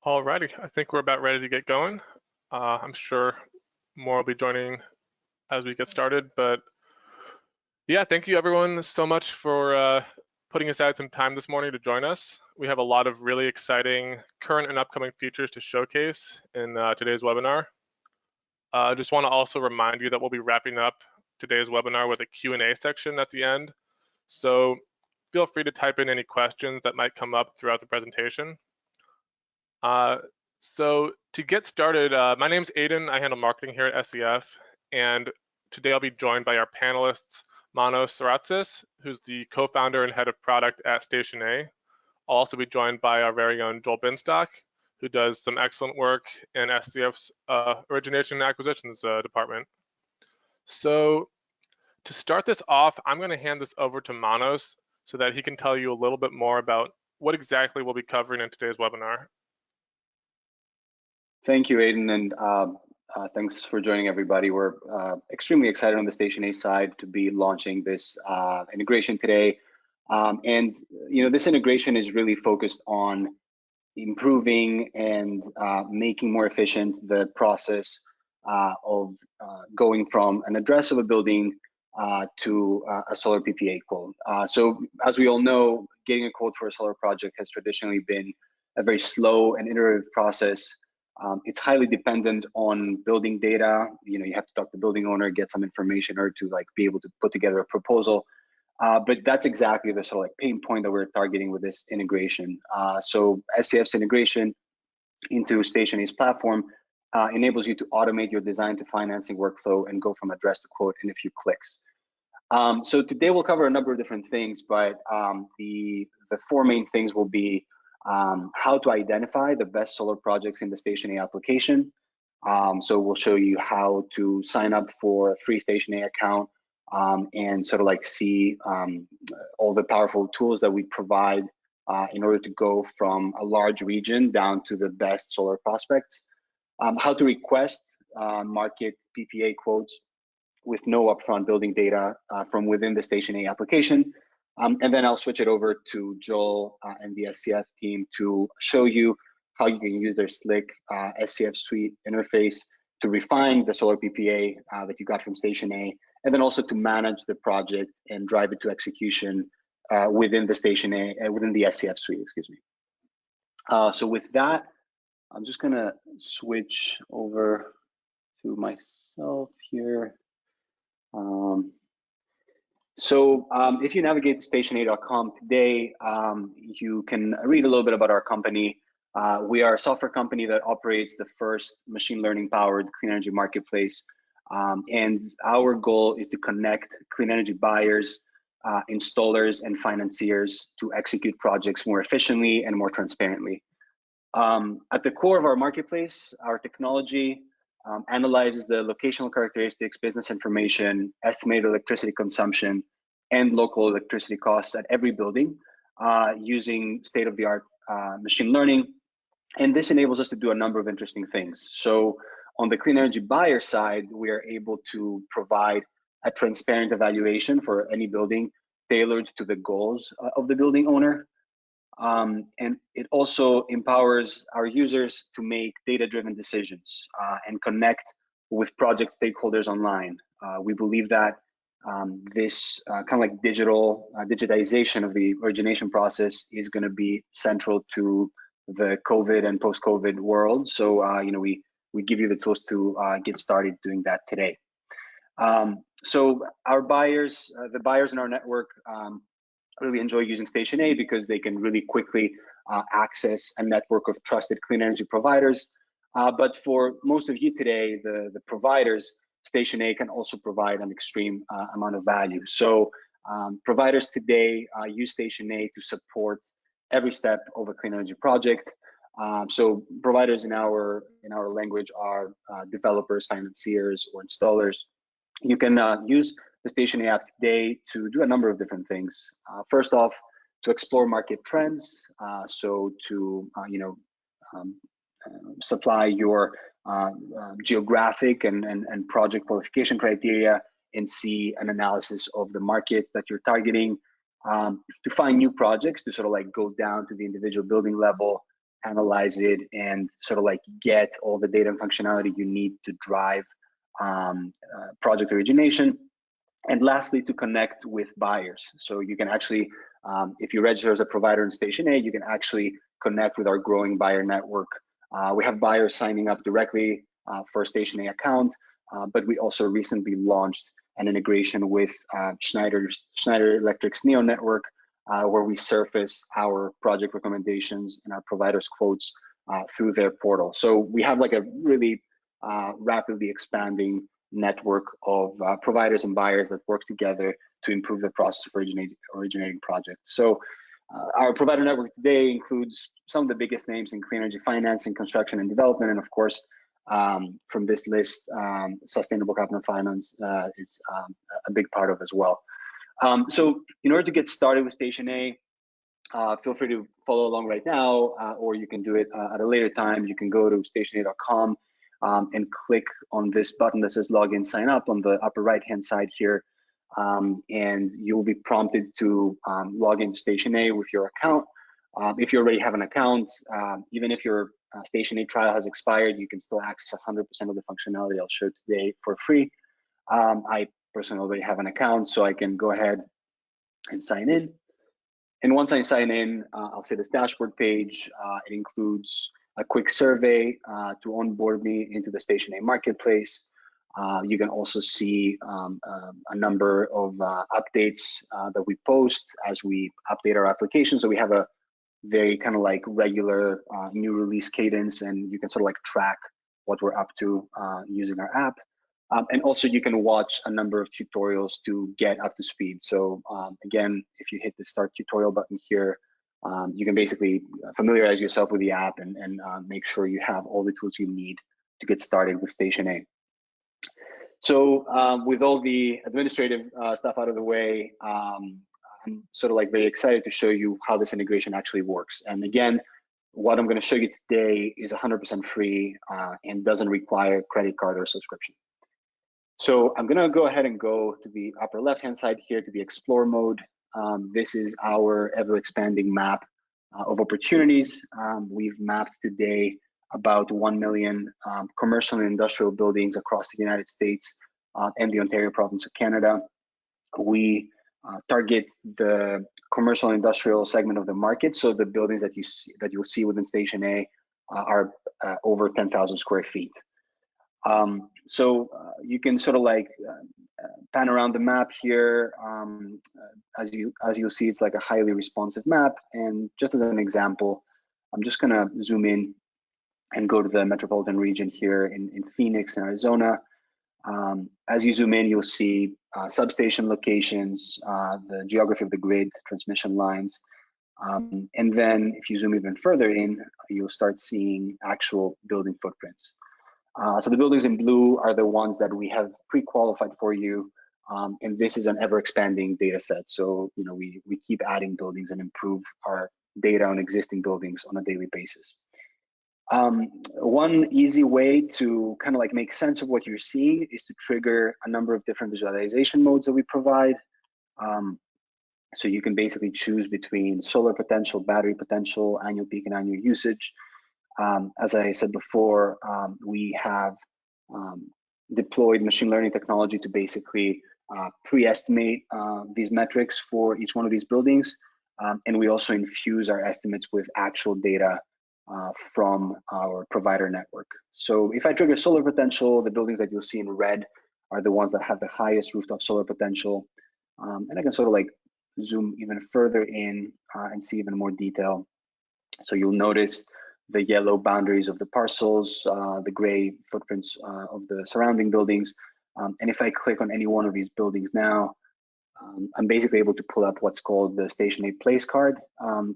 Alrighty, I think we're about ready to get going. I'm sure more will be joining as we get started, but yeah, thank you everyone so much for putting aside some time this morning to join us. We have a lot of really exciting current and upcoming features to showcase in today's webinar. I just want to also remind you that we'll be wrapping up today's webinar with a Q&A section at the end. So feel free to type in any questions that might come up throughout the presentation. So to get started, my name's Aiden. I handle marketing here at SEF, and today I'll be joined by our panelists, Manos Saratsis, who's the co-founder and head of product at Station A. I'll also be joined by our very own Joel Binstock, who does some excellent work in SEF's origination and acquisitions department. So to start this off, I'm going to hand this over to Manos so that he can tell you a little bit more about what exactly we'll be covering in today's webinar. Thank you, Aiden, and thanks for joining everybody. We're extremely excited on the Station A side to be launching this integration today. And this integration is really focused on improving and making more efficient the process of going from an address of a building to a solar PPA quote. So as we all know, getting a quote for a solar project has traditionally been a very slow and iterative process. It's highly dependent on building data. You have to talk to the building owner, get some information, or to be able to put together a proposal. But that's exactly the sort of pain point that we're targeting with this integration. So SEF's integration into Station A's platform enables you to automate your design to financing workflow and go from address to quote in a few clicks. So today we'll cover a number of different things, but the four main things will be how to identify the best solar projects in the Station A application. So we'll show you how to sign up for a free Station A account and sort of see all the powerful tools that we provide in order to go from a large region down to the best solar prospects. How to request market PPA quotes with no upfront building data from within the Station A application. And then I'll switch it over to Joel and the SCF team to show you how you can use their slick SCF Suite interface to refine the solar PPA that you got from Station A, and then also to manage the project and drive it to execution within the Station A, within the SCF Suite, excuse me. So with that, I'm just gonna switch over to myself here. So if you navigate to stationa.com today, you can read a little bit about our company. We are a software company that operates the first machine learning powered clean energy marketplace. And our goal is to connect clean energy buyers, installers, and financiers to execute projects more efficiently and more transparently. At the core of our marketplace, our technology analyzes the locational characteristics, business information, estimated electricity consumption, and local electricity costs at every building using state-of-the-art machine learning. And this enables us to do a number of interesting things. So on the clean energy buyer side, we are able to provide a transparent evaluation for any building tailored to the goals of the building owner. And it also empowers our users to make data-driven decisions and connect with project stakeholders online. We believe that this kind of digitization of the origination process is going to be central to the COVID and post-COVID world. So we give you the tools to get started doing that today. So our buyers, the buyers in our network, really enjoy using Station A because they can really quickly access a network of trusted clean energy providers. But for most of you today, the providers, Station A can also provide an extreme amount of value. So providers today use Station A to support every step of a clean energy project. So providers in our language are developers, financiers, or installers. You can use the Station A app today to do a number of different things. First off, to explore market trends, so to supply your geographic and project qualification criteria and see an analysis of the market that you're targeting, to find new projects, to sort of go down to the individual building level analyze it, and sort of like get all the data and functionality you need to drive project origination. And lastly, to connect with buyers. So you can actually, if you register as a provider in Station A, you can actually connect with our growing buyer network. We have buyers signing up directly for a Station A account, but we also recently launched an integration with Schneider Electric's Neo network, where we surface our project recommendations and our providers' quotes through their portal. So we have like a really rapidly expanding network of providers and buyers that work together to improve the process of originating projects. So our provider network today includes some of the biggest names in clean energy financing, construction, and development. And of course, from this list, sustainable capital finance is a big part of as well. So in order to get started with Station A, feel free to follow along right now, or you can do it at a later time. You can go to stationa.com and click on this button that says login sign up on the upper right hand side here, and you'll be prompted to log into Station A with your account. If you already have an account, even if your Station A trial has expired, you can still access 100% of the functionality I'll show today for free. I personally already have an account, so I can go ahead and sign in. And once I sign in, I'll see this dashboard page. It includes a quick survey to onboard me into the Station A marketplace. You can also see a number of updates that we post as we update our application. So we have a very kind of like regular new release cadence, and you can sort of like track what we're up to using our app. And also you can watch a number of tutorials to get up to speed. So again, if you hit the start tutorial button here, you can basically familiarize yourself with the app and make sure you have all the tools you need to get started with Station A. So with all the administrative stuff out of the way, I'm sort of like very excited to show you how this integration actually works. And again, what I'm going to show you today is 100% free and doesn't require credit card or subscription. So I'm going to go ahead and go to the upper left-hand side here to the Explore mode. This is our ever-expanding map of opportunities. We've mapped today about 1 million commercial and industrial buildings across the United States and the Ontario province of Canada. We target the commercial and industrial segment of the market. So the buildings that you'll see within Station A are over 10,000 square feet. So you can sort of like pan around the map here. As you'll see, it's like a highly responsive map. And just as an example, I'm just gonna zoom in and go to the metropolitan region here in Phoenix, Arizona. As you zoom in, you'll see substation locations, the geography of the grid, transmission lines. And then if you zoom even further in, you'll start seeing actual building footprints. So the buildings in blue are the ones that we have pre-qualified for you, and this is an ever-expanding data set. So we keep adding buildings and improve our data on existing buildings on a daily basis. One easy way to kind of like make sense of what you're seeing is to trigger a number of different visualization modes that we provide. So you can basically choose between solar potential, battery potential, annual peak and annual usage. As I said before, we have deployed machine learning technology to basically pre-estimate these metrics for each one of these buildings. And we also infuse our estimates with actual data from our provider network. So if I trigger solar potential, the buildings that you'll see in red are the ones that have the highest rooftop solar potential. And I can sort of like zoom even further in and see even more detail. So you'll notice the yellow boundaries of the parcels, the gray footprints of the surrounding buildings. And if I click on any one of these buildings now, I'm basically able to pull up what's called the Station A place card,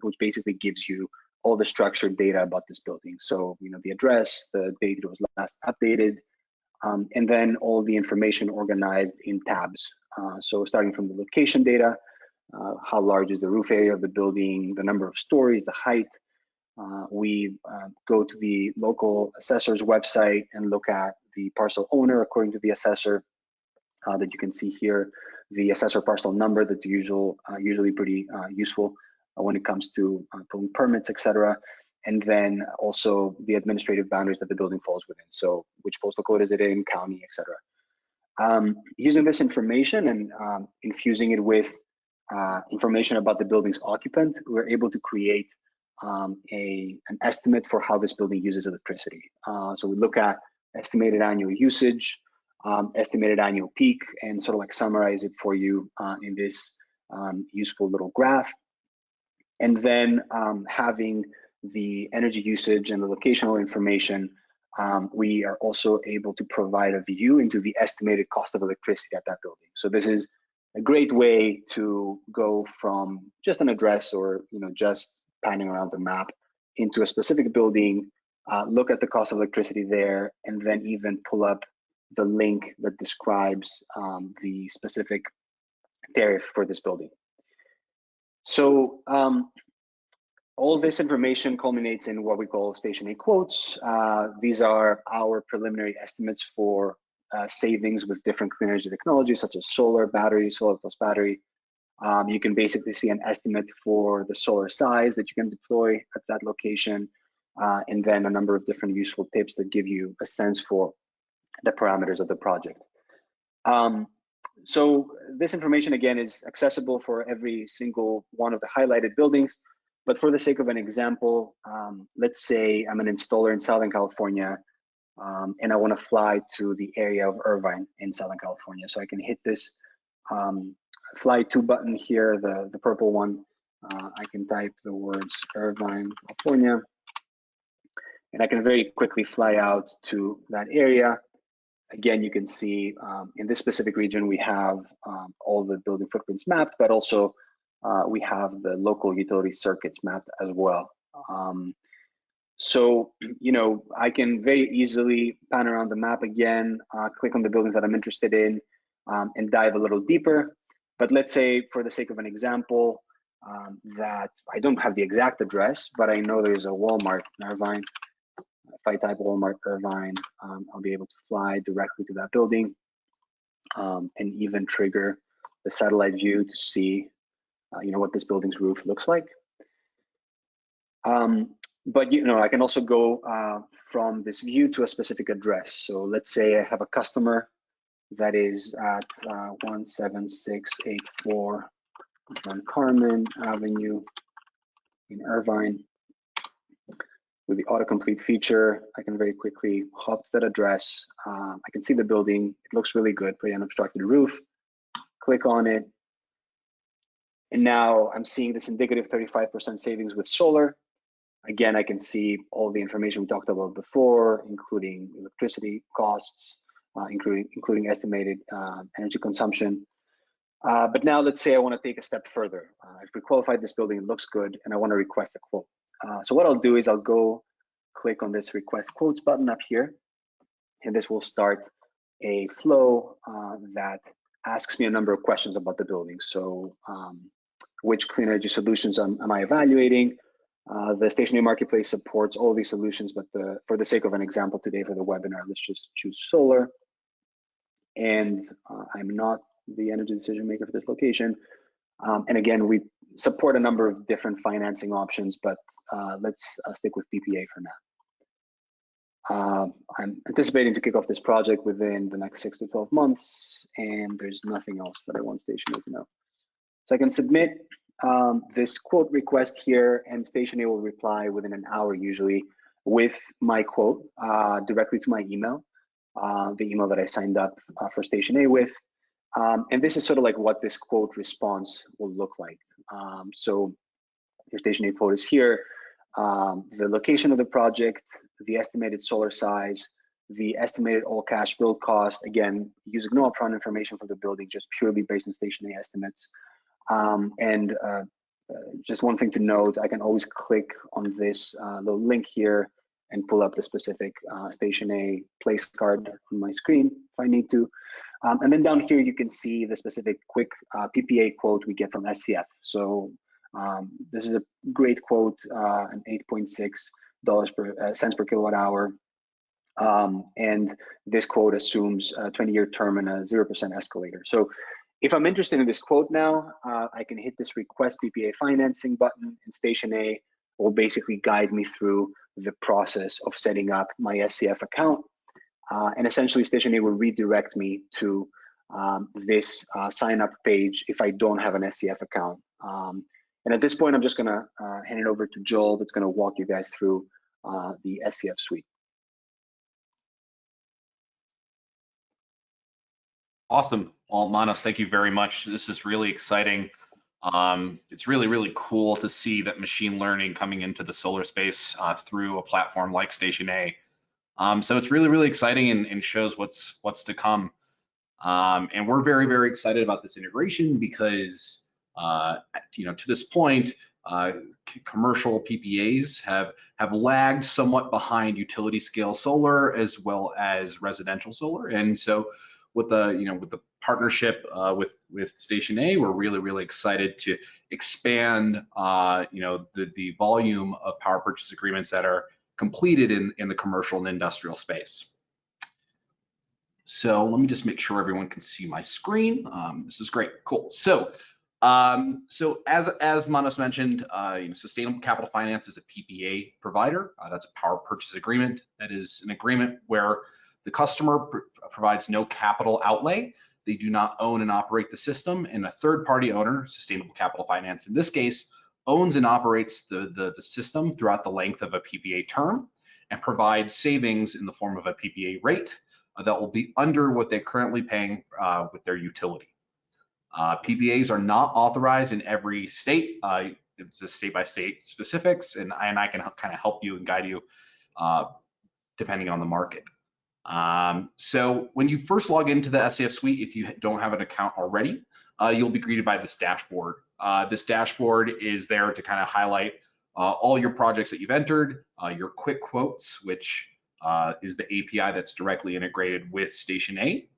which basically gives you all the structured data about this building. So, the address, the date it was last updated, and then all the information organized in tabs. So starting from the location data, how large is the roof area of the building, the number of stories, the height. We go to the local assessor's website and look at the parcel owner according to the assessor that you can see here, the assessor parcel number that's usually pretty useful when it comes to pulling permits, etc. and then also the administrative boundaries that the building falls within. So which postal code is it in, county, etc. Using this information and infusing it with information about the building's occupant, we're able to create an estimate for how this building uses electricity. So we look at estimated annual usage, estimated annual peak, and sort of like summarize it for you in this useful little graph. And then having the energy usage and the locational information, we are also able to provide a view into the estimated cost of electricity at that building. So this is a great way to go from just an address or just panning around the map into a specific building, look at the cost of electricity there, and then even pull up the link that describes the specific tariff for this building. So all this information culminates in what we call Station A quotes. These are our preliminary estimates for savings with different clean energy technologies, such as solar, battery, solar plus battery. You can basically see an estimate for the solar size that you can deploy at that location, and then a number of different useful tips that give you a sense for the parameters of the project. So this information, again, is accessible for every single one of the highlighted buildings. But for the sake of an example, let's say I'm an installer in Southern California, and I want to fly to the area of Irvine in Southern California. So I can hit this fly to button here, the purple one. I can type the words Irvine, California, and I can very quickly fly out to that area. Again, you can see in this specific region, we have all the building footprints mapped, but also we have the local utility circuits mapped as well. So, I can very easily pan around the map again, click on the buildings that I'm interested in, and dive a little deeper. But let's say, for the sake of an example, that I don't have the exact address, but I know there's a Walmart in Irvine. If I type Walmart Irvine, I'll be able to fly directly to that building, and even trigger the satellite view to see, what this building's roof looks like. But I can also go from this view to a specific address. So let's say I have a customer that is at 17684 Van Carmen Avenue in Irvine. With the autocomplete feature, I can very quickly hop to that address. I can see the building. It looks really good, pretty unobstructed roof. Click on it. And now I'm seeing this indicative 35% savings with solar. Again, I can see all the information we talked about before, including electricity costs, including estimated energy consumption. But now let's say I want to take a step further. I've pre-qualified this building, it looks good, and I want to request a quote. So what I'll do is I'll go click on this request quotes button up here, and this will start a flow that asks me a number of questions about the building. So which clean energy solutions am I evaluating? The stationary marketplace supports all these solutions, but for the sake of an example today for the webinar, let's just choose solar. And I'm not the energy decision maker for this location. And again, we support a number of different financing options, but let's stick with PPA for now. I'm anticipating to kick off this project within the next 6 to 12 months, and there's nothing else that I want Station A to know. So I can submit this quote request here, and Station A will reply within an hour usually with my quote directly to my email, the email that I signed up for Station A with. And this is sort of like what this quote response will look like. So your Station A quote is here, the location of the project, the estimated solar size, the estimated all cash build cost, again, using no upfront information for the building, just purely based on Station A estimates. And just one thing to note, I can always click on this little link here and pull up the specific Station A place card on my screen if I need to. And then down here, you can see the specific quick PPA quote we get from SCF. So this is a great quote, an $8.6 cents per kilowatt hour. And this quote assumes a 20-year term and a 0% escalator. So if I'm interested in this quote now, I can hit this request PPA financing button in Station A, will basically guide me through the process of setting up my SCF account. And essentially, Station A will redirect me to this sign up page if I don't have an SCF account. And at this point, I'm just going to hand it over to Joel, that's going to walk you guys through the SCF suite. Awesome. Well, Manos, thank you very much. This is really exciting. It's really, really cool to see that machine learning coming into the solar space through a platform like Station A. So it's really, really exciting and shows what's to come. And we're very, very excited about this integration because, to this point, commercial PPAs have lagged somewhat behind utility scale solar as well as residential solar. And so with the partnership with Station A, we're really, really excited to expand the volume of power purchase agreements that are completed in the commercial and industrial space. So let me just make sure everyone can see my screen. This is great, cool. So as Manos mentioned, Sustainable Capital Finance is a PPA provider. That's a power purchase agreement. That is an agreement where the customer provides no capital outlay. They do not own and operate the system, and a third-party owner, Sustainable Capital Finance in this case, owns and operates the system throughout the length of a PPA term and provides savings in the form of a PPA rate that will be under what they're currently paying with their utility. PPAs are not authorized in every state. It's a state-by-state specifics, and I can kind of help you and guide you depending on the market. So when you first log into the SCF suite, if you don't have an account already, you'll be greeted by this dashboard. This dashboard is there to kind of highlight all your projects that you've entered, your quick quotes, which is the API that's directly integrated with Station A.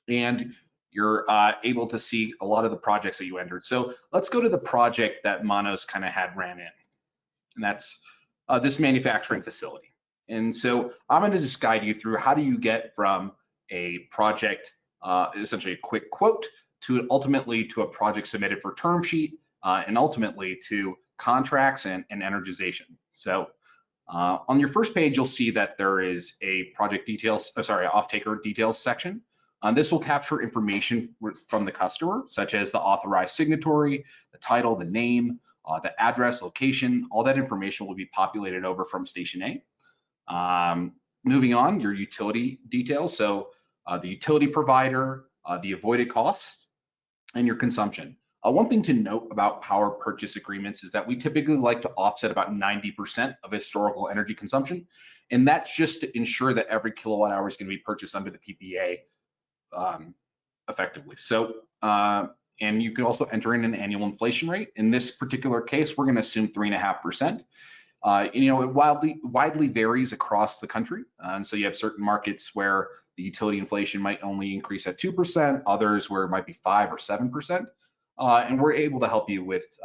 And you're able to see a lot of the projects that you entered. So let's go to the project that Manos kind of had ran in. And that's this manufacturing facility. And so I'm going to just guide you through how do you get from a project, essentially a quick quote, to ultimately to a project submitted for term sheet, and ultimately to contracts and energization. So on your first page, you'll see that there is a project details, off-taker details section. This will capture information from the customer, such as the authorized signatory, the title, the name, the address, location. All that information will be populated over from Station A. Moving on, your utility details. So the utility provider, the avoided costs, and your consumption. One thing to note about power purchase agreements is that we typically like to offset about 90% of historical energy consumption. And that's just to ensure that every kilowatt hour is going to be purchased under the PPA effectively. So, and you can also enter in an annual inflation rate. In this particular case, we're going to assume 3.5%. It widely varies across the country. And so you have certain markets where the utility inflation might only increase at 2%, others where it might be 5 or 7%. And we're able to help you with,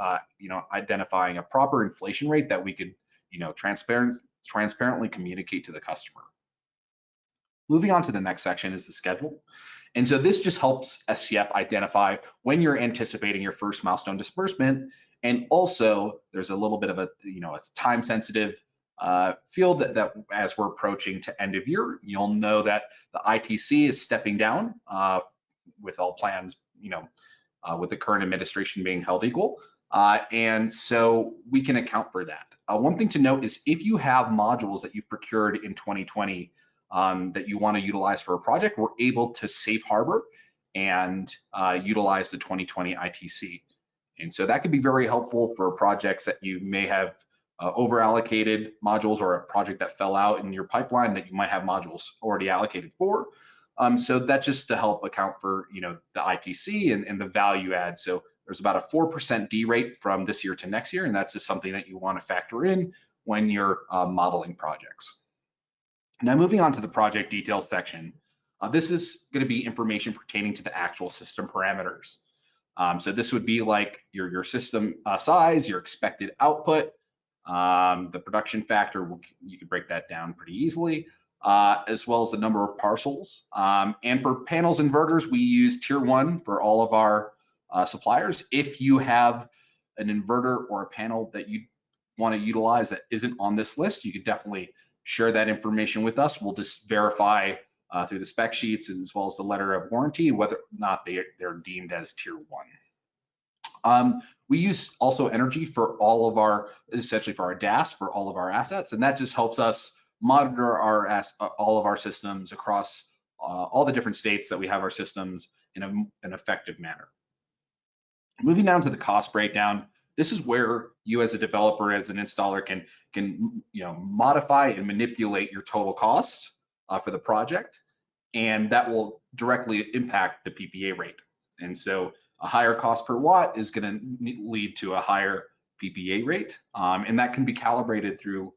identifying a proper inflation rate that we could, transparently communicate to the customer. Moving on to the next section is the schedule. And so this just helps SCF identify when you're anticipating your first milestone disbursement. And also there's a little bit of a, it's time sensitive field that as we're approaching to end of year, you'll know that the ITC is stepping down with all plans, with the current administration being held equal. And so we can account for that. One thing to note is if you have modules that you've procured in 2020 that you want to utilize for a project, we're able to safe harbor and utilize the 2020 ITC. And so that could be very helpful for projects that you may have over allocated modules, or a project that fell out in your pipeline that you might have modules already allocated for. So that's just to help account for the ITC and the value add. So there's about a 4% D rate from this year to next year, and that's just something that you want to factor in when you're modeling projects. Now moving on to the project details section, this is going to be information pertaining to the actual system parameters. So this would be like your system size, your expected output, the production factor, you could break that down pretty easily, as well as the number of parcels. And for panels inverters, we use tier 1 for all of our suppliers. If you have an inverter or a panel that you want to utilize that isn't on this list, you could definitely share that information with us. We'll just verify through the spec sheets as well as the letter of warranty whether or not they're deemed as tier 1. We use also energy for all of our, essentially for our DAS, for all of our assets, and that just helps us monitor all of our systems across all the different states that we have our systems in an effective manner. Moving down to the cost breakdown, this is where you as a developer, as an installer, can modify and manipulate your total cost for the project, and that will directly impact the PPA rate. And so a higher cost per watt is going to lead to a higher PPA rate, and that can be calibrated through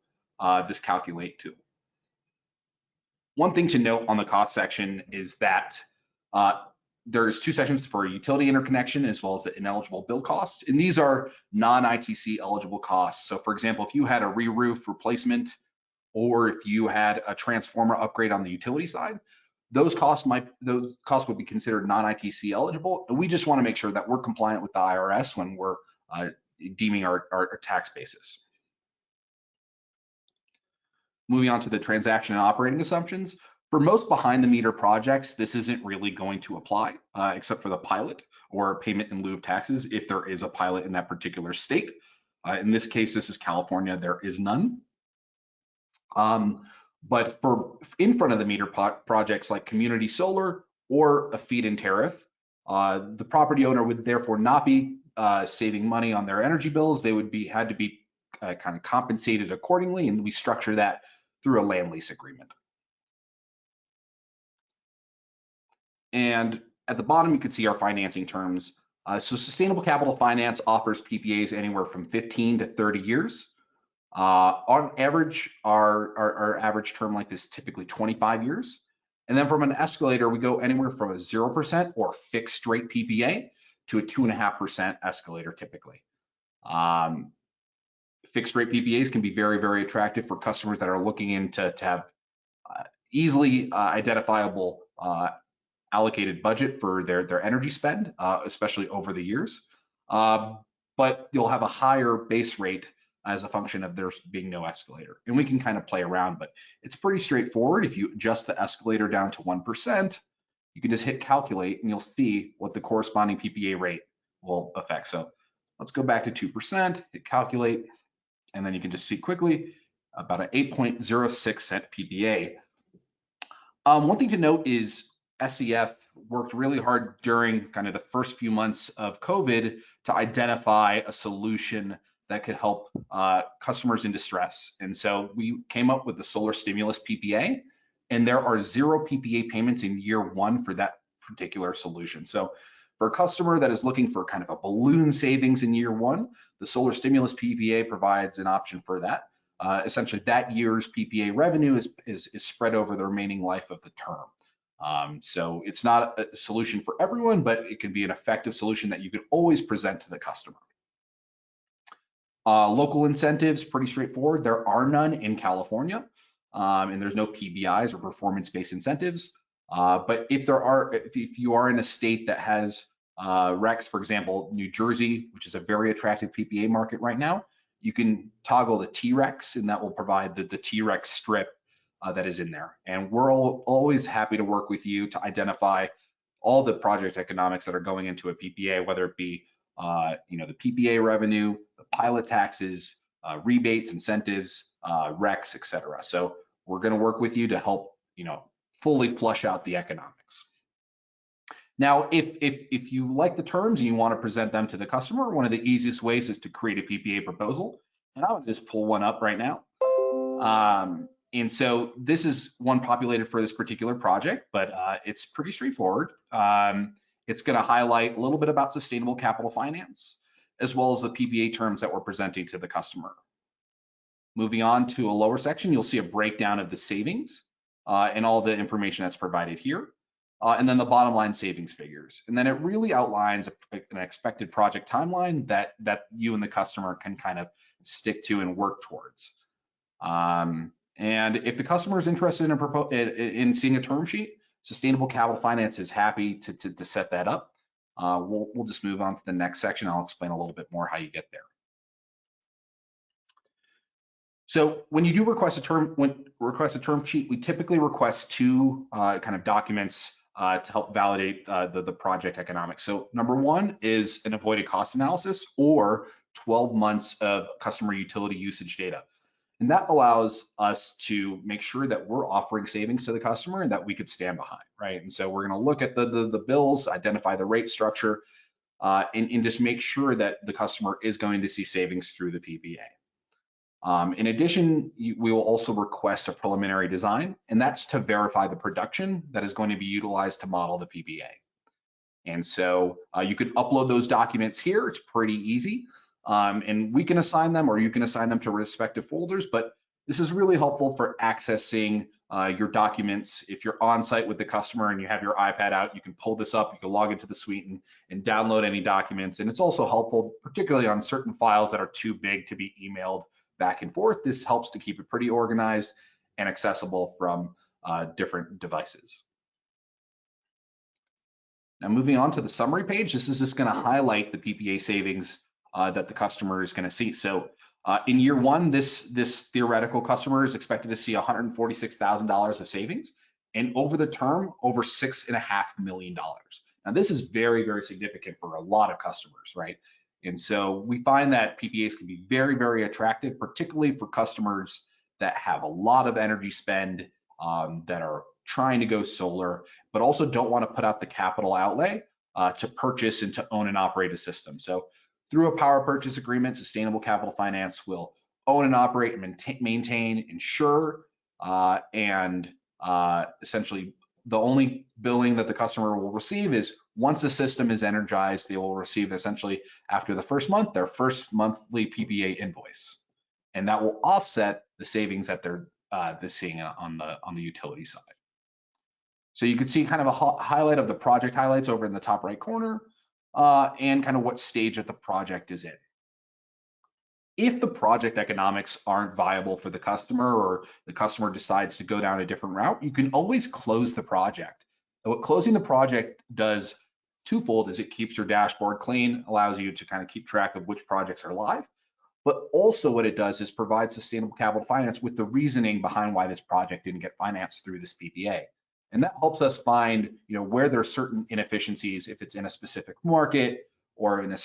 this calculate tool. One thing to note on the cost section is that there's 2 sections for utility interconnection as well as the ineligible bill cost, and these are non-ITC eligible costs. So for example, if you had a re-roof replacement or if you had a transformer upgrade on the utility side, those costs would be considered non-ITC eligible, and we just want to make sure that we're compliant with the IRS when we're deeming our tax basis. Moving on to the transaction and operating assumptions. For most behind the meter projects, this isn't really going to apply, except for the pilot or payment in lieu of taxes if there is a pilot in that particular state. In this case, this is California, there is none. But for in front of the meter projects like community solar or a feed-in tariff, the property owner would therefore not be saving money on their energy bills. They would had to be kind of compensated accordingly, and we structure that through a land lease agreement. And at the bottom, you can see our financing terms. So Sustainable Capital Finance offers PPAs anywhere from 15 to 30 years. On average, our average term like this is typically 25 years. And then from an escalator, we go anywhere from a 0% or fixed rate PPA to a 2.5% escalator typically. Fixed rate PPAs can be very, very attractive for customers that are looking into to have easily identifiable allocated budget for their energy spend, especially over the years. But you'll have a higher base rate as a function of there being no escalator. And we can kind of play around, but it's pretty straightforward. If you adjust the escalator down to 1%, you can just hit calculate and you'll see what the corresponding PPA rate will affect. So let's go back to 2%, hit calculate, and then you can just see quickly about an 8.06 cent PPA. One thing to note is SEF worked really hard during kind of the first few months of COVID to identify a solution that could help customers in distress. And so we came up with the solar stimulus PPA, and there are 0 PPA payments in year 1 for that particular solution. So for a customer that is looking for kind of a balloon savings in year 1, the solar stimulus PPA provides an option for that. Essentially, that year's PPA revenue is spread over the remaining life of the term. So it's not a solution for everyone, but it can be an effective solution that you can always present to the customer. Local incentives, pretty straightforward. There are none in California, and there's no PBIs or performance-based incentives. But if you are in a state that has RECs, for example, New Jersey, which is a very attractive PPA market right now, you can toggle the TRECs, and that will provide the TREC strip that is in there. And we're always happy to work with you to identify all the project economics that are going into a PPA, whether it be the PPA revenue, the pilot taxes, rebates, incentives, RECs, etc. So we're going to work with you to help fully flush out the economics. Now, if you like the terms and you want to present them to the customer, one of the easiest ways is to create a PPA proposal. And I would just pull one up right now. And so this is one populated for this particular project, but it's pretty straightforward. It's going to highlight a little bit about sustainable capital finance, as well as the PPA terms that we're presenting to the customer. Moving on to a lower section, you'll see a breakdown of the savings and all the information that's provided here. And then the bottom line savings figures. And then it really outlines an expected project timeline that you and the customer can kind of stick to and work towards. And if the customer is interested in seeing a term sheet, Sustainable Capital Finance is happy to set that up. We'll just move on to the next section. I'll explain a little bit more how you get there. So when you do request a term sheet, we typically request two kind of documents to help validate the project economics. So number one is an avoided cost analysis or 12 months of customer utility usage data. And that allows us to make sure that we're offering savings to the customer and that we could stand behind, right? And so we're going to look at the bills, identify the rate structure, and just make sure that the customer is going to see savings through the PPA. In addition, we will also request a preliminary design, and that's to verify the production that is going to be utilized to model the PPA. And so you could upload those documents here. It's pretty easy. And we can assign them, or you can assign them to respective folders, but this is really helpful for accessing your documents. If you're on site with the customer and you have your iPad out, you can pull this up, you can log into the suite and download any documents. And it's also helpful, particularly on certain files that are too big to be emailed back and forth. This helps to keep it pretty organized and accessible from different devices. Now moving on to the summary page, this is just going to highlight the PPA savings that the customer is going to see. So in year one, this theoretical customer is expected to see $146,000 of savings, and over the term, over $6.5 million. Now this is very, very significant for a lot of customers, right? And so we find that PPAs can be very, very attractive, particularly for customers that have a lot of energy spend, that are trying to go solar, but also don't want to put out the capital outlay to purchase and to own and operate a system. So through a power purchase agreement, Sustainable Capital Finance will own and operate and maintain, insure, and essentially the only billing that the customer will receive is once the system is energized, they will receive essentially after the first month, their first monthly PPA invoice. And that will offset the savings that they're seeing on the utility side. So you can see kind of a highlight of the project highlights over in the top right corner, and kind of what stage that the project is in. If the project economics aren't viable for the customer, or the customer decides to go down a different route, you can always close the project. And what closing the project does twofold is it keeps your dashboard clean, allows you to kind of keep track of which projects are live, but also what it does is provide Sustainable Capital Finance with the reasoning behind why this project didn't get financed through this PPA. And that helps us find, where there are certain inefficiencies, if it's in a specific market or in a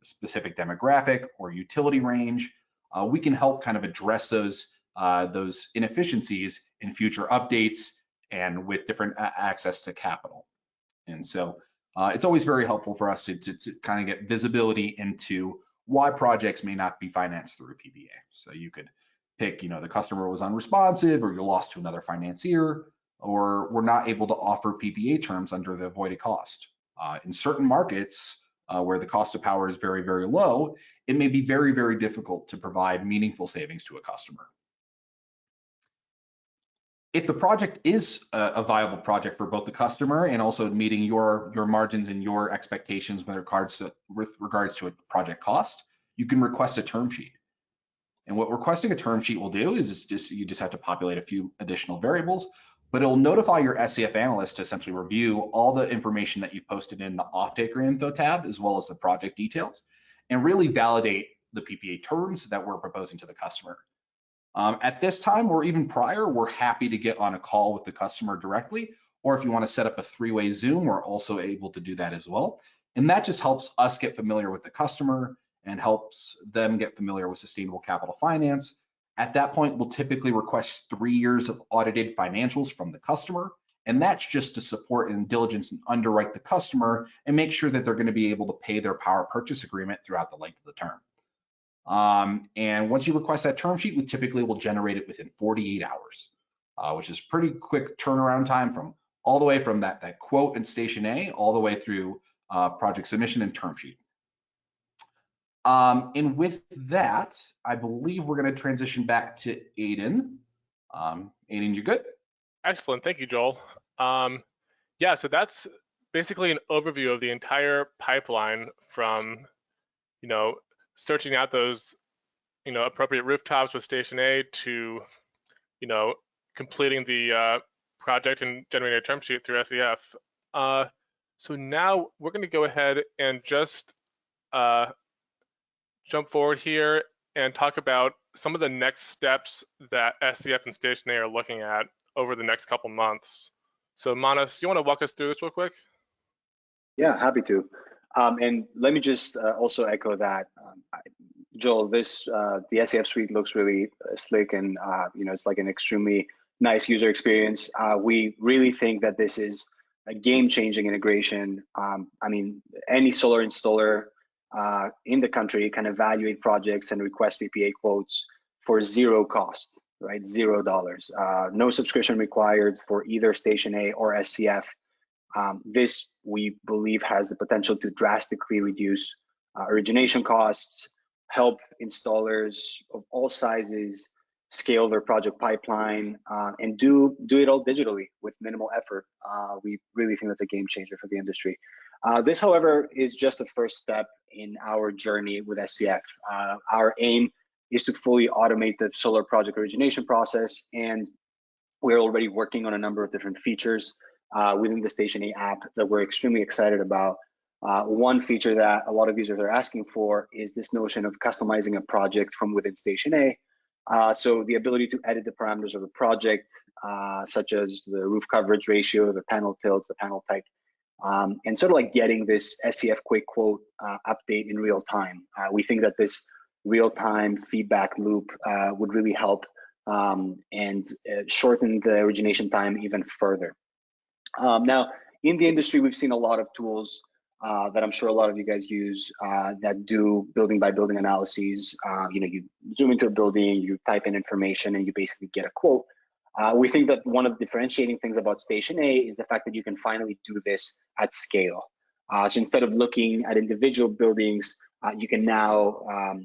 specific demographic or utility range. We can help kind of address those inefficiencies in future updates and with different access to capital. And so it's always very helpful for us to kind of get visibility into why projects may not be financed through a PPA. So you could pick, the customer was unresponsive, or you lost to another financier, or we're not able to offer PPA terms under the avoided cost. In certain markets where the cost of power is very, very low, it may be very, very difficult to provide meaningful savings to a customer. If the project is a viable project for both the customer and also meeting your margins and your expectations with regards to a project cost, you can request a term sheet. And what requesting a term sheet will do is you just have to populate a few additional variables, but it'll notify your SCF analyst to essentially review all the information that you've posted in the off-taker info tab, as well as the project details, and really validate the PPA terms that we're proposing to the customer. At this time, or even prior, we're happy to get on a call with the customer directly, or if you want to set up a three-way Zoom, we're also able to do that as well. And that just helps us get familiar with the customer and helps them get familiar with Sustainable Capital Finance. At that point, we'll typically request 3 years of audited financials from the customer, and that's just to support and diligence and underwrite the customer and make sure that they're going to be able to pay their power purchase agreement throughout the length of the term. And once you request that term sheet, we typically will generate it within 48 hours, which is pretty quick turnaround time from all the way from that quote in Station A all the way through project submission and term sheet. And with that, I believe we're going to transition back to Aiden. Aiden, you good? Excellent. Thank you, Joel. Yeah, so that's basically an overview of the entire pipeline from, searching out those, appropriate rooftops with Station A to, completing the project and generating a term sheet through SEF. So now we're going to go ahead and just jump forward here and talk about some of the next steps that SCF and Station A are looking at over the next couple months. So Manos, you want to walk us through this real quick? Yeah, happy to. And let me just also echo that, Joel, the SCF suite looks really slick, and it's like an extremely nice user experience. We really think that this is a game-changing integration. I mean, any solar installer in the country can evaluate projects and request PPA quotes for zero cost, right? $0. No subscription required for either Station A or SCF. This, we believe, has the potential to drastically reduce origination costs, help installers of all sizes scale their project pipeline, and do it all digitally with minimal effort. We really think that's a game changer for the industry. This, however, is just the first step in our journey with SCF. Our aim is to fully automate the solar project origination process, and we're already working on a number of different features within the Station A app that we're extremely excited about. One feature that a lot of users are asking for is this notion of customizing a project from within Station A. So the ability to edit the parameters of the project, such as the roof coverage ratio, the panel tilt, the panel type, and sort of like getting this SCF quick quote update in real time. We think that this real-time feedback loop would really help and shorten the origination time even further. Now, in the industry, we've seen a lot of tools that I'm sure a lot of you guys use that do building by building analyses. You zoom into a building, you type in information, and you basically get a quote. We think that one of the differentiating things about Station A is the fact that you can finally do this at scale. So instead of looking at individual buildings, you can now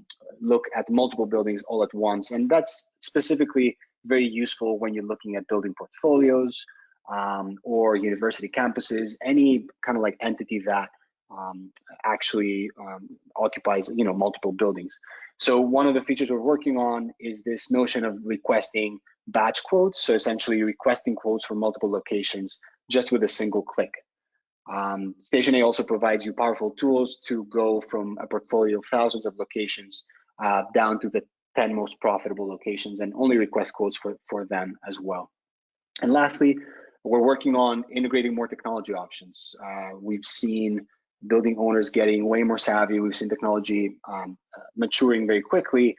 look at multiple buildings all at once. And that's specifically very useful when you're looking at building portfolios or university campuses, any kind of like entity that actually occupies multiple buildings. So one of the features we're working on is this notion of requesting batch quotes. So essentially requesting quotes for multiple locations just with a single click. Station A also provides you powerful tools to go from a portfolio of thousands of locations down to the 10 most profitable locations and only request quotes for them as well. And lastly, we're working on integrating more technology options. We've seen building owners getting way more savvy. We've seen technology maturing very quickly.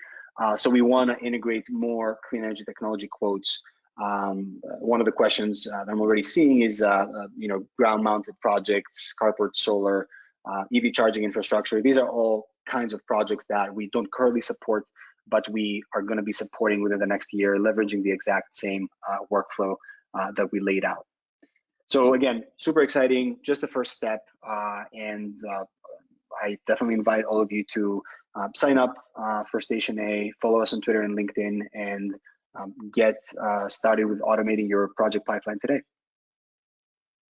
So we want to integrate more clean energy technology quotes. One of the questions that I'm already seeing is, ground-mounted projects, carport solar, EV charging infrastructure. These are all kinds of projects that we don't currently support, but we are going to be supporting within the next year, leveraging the exact same workflow that we laid out. So again, super exciting, just the first step. And I definitely invite all of you to sign up for Station A, follow us on Twitter and LinkedIn, and get started with automating your project pipeline today.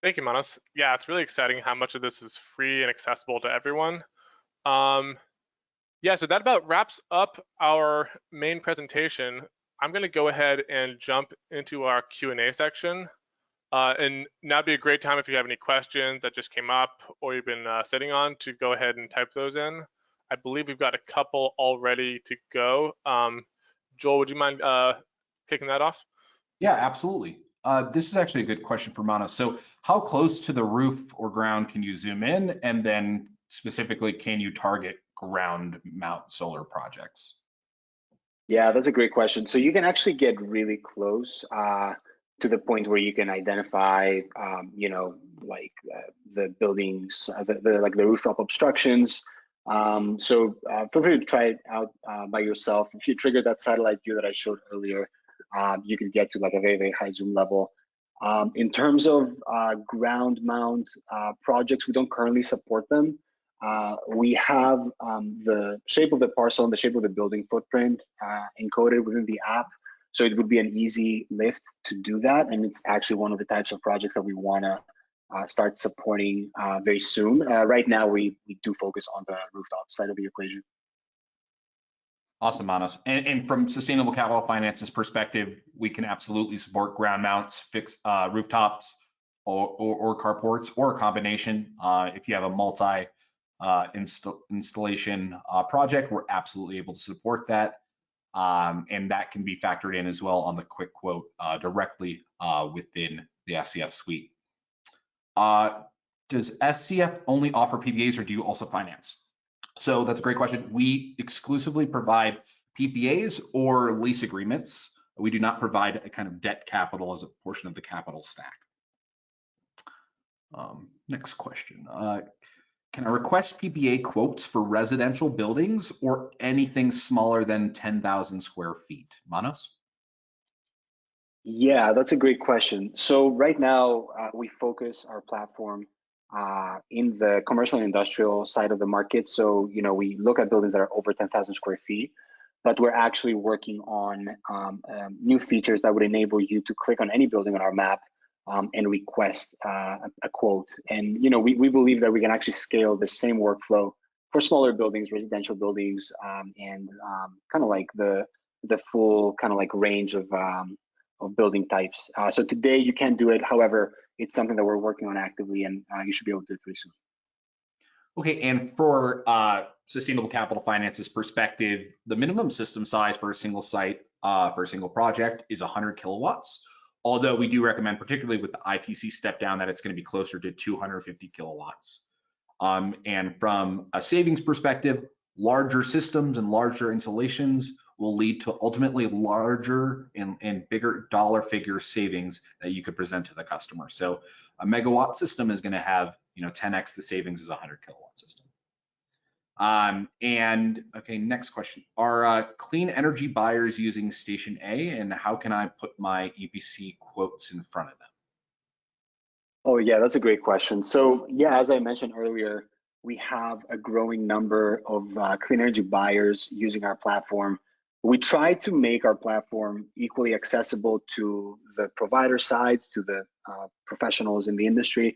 Thank you, Manos. Yeah, it's really exciting how much of this is free and accessible to everyone. Yeah, so that about wraps up our main presentation. I'm going to go ahead and jump into our Q&A section. And now would be a great time if you have any questions that just came up or you've been sitting on to go ahead and type those in. I believe we've got a couple all ready to go. Joel, would you mind kicking that off? Yeah, absolutely. This is actually a good question for Manos. So how close to the roof or ground can you zoom in? And then specifically, can you target ground mount solar projects? Yeah, that's a great question. So you can actually get really close to the point where you can identify, the buildings, the rooftop obstructions. So feel free to try it out by yourself. If you trigger that satellite view that I showed earlier, you can get to like a very, very high zoom level. In terms of ground mount projects, we don't currently support them. We have the shape of the parcel and the shape of the building footprint encoded within the app. So it would be an easy lift to do that. And it's actually one of the types of projects that we want to start supporting very soon. Right now, we do focus on the rooftop side of the equation. Awesome, Manos. And from Sustainable Capital Finance's perspective, we can absolutely support ground mounts, fixed rooftops, or carports, or a combination. If you have a installation project, we're absolutely able to support that. And that can be factored in as well on the quick quote directly within the SCF suite. Does SCF only offer PPAs or do you also finance? So that's a great question. We exclusively provide PPAs or lease agreements. We do not provide a kind of debt capital as a portion of the capital stack. Next question. Can I request PPA quotes for residential buildings or anything smaller than 10,000 square feet? Manos? Yeah, that's a great question. So right now, we focus our platform in the commercial and industrial side of the market. So, we look at buildings that are over 10,000 square feet, but we're actually working on new features that would enable you to click on any building on our map and request a quote. And, we believe that we can actually scale the same workflow for smaller buildings, residential buildings, and kind of like the full kind of like range of building types. So today you can't do it. However, it's something that we're working on actively, and you should be able to do it pretty soon. Okay, and for sustainable capital finances perspective, the minimum system size for a single site, for a single project is 100 kilowatts. Although we do recommend, particularly with the ITC step down, that it's going to be closer to 250 kilowatts. And from a savings perspective, larger systems and larger installations will lead to ultimately larger and bigger dollar figure savings that you could present to the customer. So a megawatt system is going to have 10x the savings as a 100 kilowatt system. And okay, next question. Are clean energy buyers using Station A, and how can I put my EPC quotes in front of them? Oh yeah, that's a great question. So yeah, as I mentioned earlier, we have a growing number of clean energy buyers using our platform. We try to make our platform equally accessible to the provider side, to the professionals in the industry,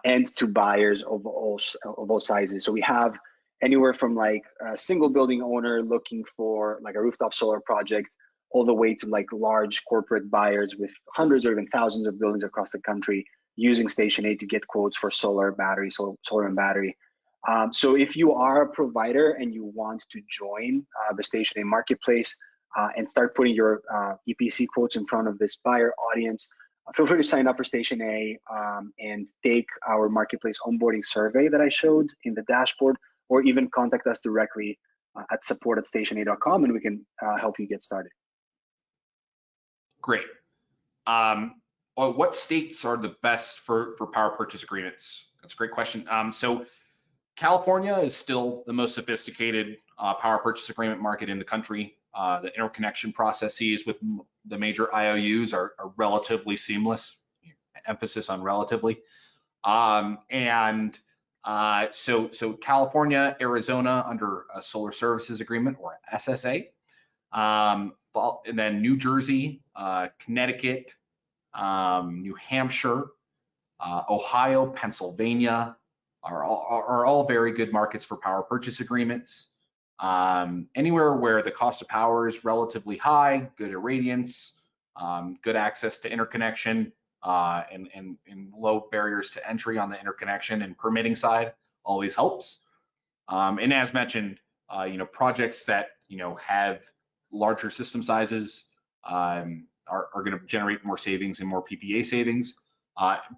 and to buyers of all sizes. So we have anywhere from like a single building owner looking for like a rooftop solar project, all the way to like large corporate buyers with hundreds or even thousands of buildings across the country using Station A to get quotes for solar, battery, solar and battery. So if you are a provider and you want to join the Station A marketplace and start putting your EPC quotes in front of this buyer audience, feel free to sign up for Station A and take our marketplace onboarding survey that I showed in the dashboard, or even contact us directly at support@stationa.com and we can help you get started. Great. What states are the best for power purchase agreements? That's a great question. So California is still the most sophisticated power purchase agreement market in the country. The interconnection processes with the major IOUs are relatively seamless, emphasis on relatively. So California, Arizona under a solar services agreement or SSA, and then New Jersey, Connecticut, New Hampshire, Ohio, Pennsylvania, are all very good markets for power purchase agreements. Anywhere where the cost of power is relatively high, good irradiance, good access to interconnection, and low barriers to entry on the interconnection and permitting side always helps. And as mentioned, projects that have larger system sizes are going to generate more savings and more PPA savings.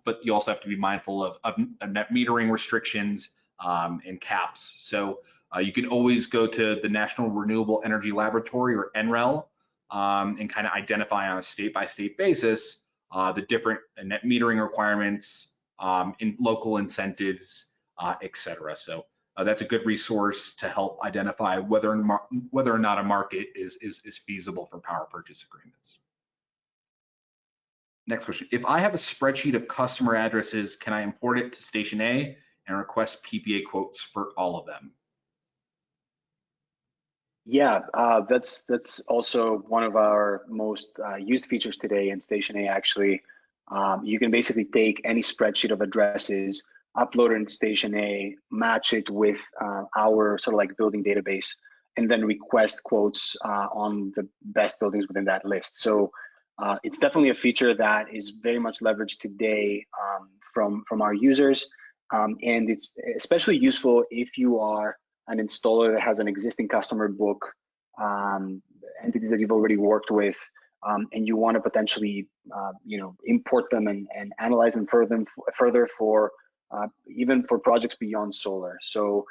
But you also have to be mindful of net metering restrictions and caps. So you can always go to the National Renewable Energy Laboratory, or NREL, and kind of identify on a state-by-state basis the different net metering requirements, in local incentives, et cetera. So that's a good resource to help identify whether or not a market is feasible for power purchase agreements. Next question. If I have a spreadsheet of customer addresses, can I import it to Station A and request PPA quotes for all of them? Yeah, that's also one of our most used features today in Station A. Actually, you can basically take any spreadsheet of addresses, upload it into Station A, match it with our sort of like building database, and then request quotes on the best buildings within that list. So it's definitely a feature that is very much leveraged today from our users. And it's especially useful if you are an installer that has an existing customer book, entities that you've already worked with, and you want to potentially, import them and analyze them further for even for projects beyond solar. So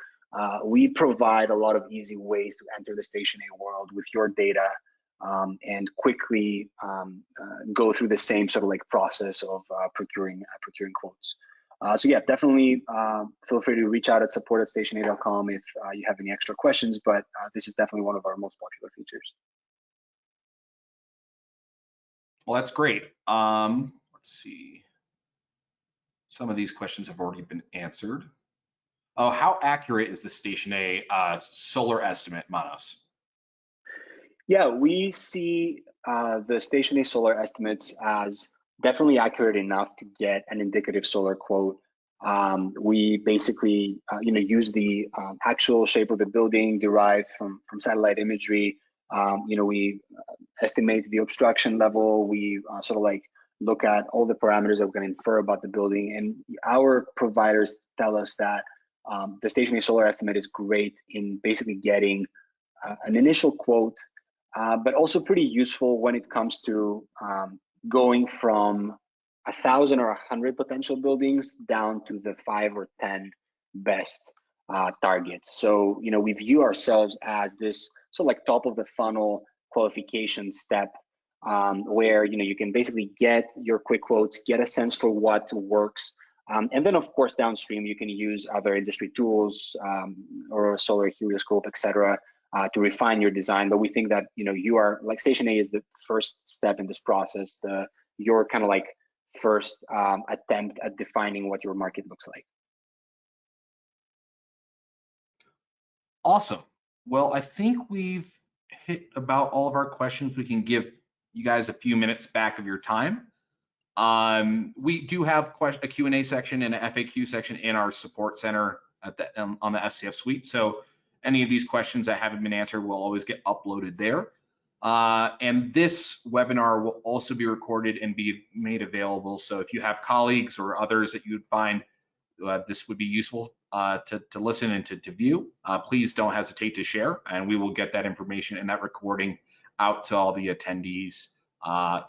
we provide a lot of easy ways to enter the Station A world with your data, and quickly go through the same sort of like process of procuring quotes. So yeah, definitely feel free to reach out at support@stationa.com if you have any extra questions, but this is definitely one of our most popular features. Well, that's great. Let's see. Some of these questions have already been answered. Oh, how accurate is the Station A solar estimate, Manos? Yeah, we see the Station A solar estimates as definitely accurate enough to get an indicative solar quote. We basically, use the actual shape of the building derived from satellite imagery. We estimate the obstruction level. We sort of like look at all the parameters that we can infer about the building. And our providers tell us that the Station A solar estimate is great in basically getting an initial quote, but also pretty useful when it comes to going from 1,000 or 100 potential buildings down to the 5 or 10 best targets. So, we view ourselves as this sort of like top of the funnel qualification step, where, you can basically get your quick quotes, get a sense for what works. And then, of course, downstream, you can use other industry tools, or a solar helioscope, et cetera, to refine your design. But we think that, you are like Station A is the first step in this process. Your kind of like first attempt at defining what your market looks like. Awesome. Well, I think we've hit about all of our questions. We can give you guys a few minutes back of your time. We do have a Q&A section and an FAQ section in our support center at on the SCF suite. So any of these questions that haven't been answered will always get uploaded there. And this webinar will also be recorded and be made available. So if you have colleagues or others that you'd find this would be useful to listen and to view, please don't hesitate to share, and we will get that information and that recording out to all the attendees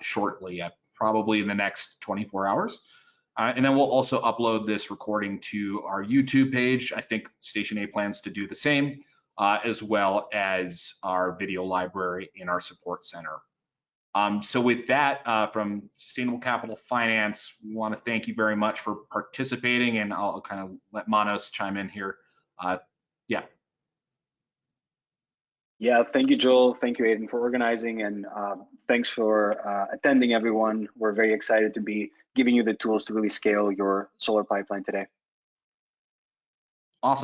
shortly, probably in the next 24 hours. And then we'll also upload this recording to our YouTube page. I think Station A plans to do the same, as well as our video library in our support center. So with that, from Sustainable Capital Finance, we want to thank you very much for participating, and I'll kind of let Manos chime in here. Yeah. Yeah, thank you, Joel. Thank you, Aiden, for organizing, and thanks for attending, everyone. We're very excited to be giving you the tools to really scale your solar pipeline today. Awesome.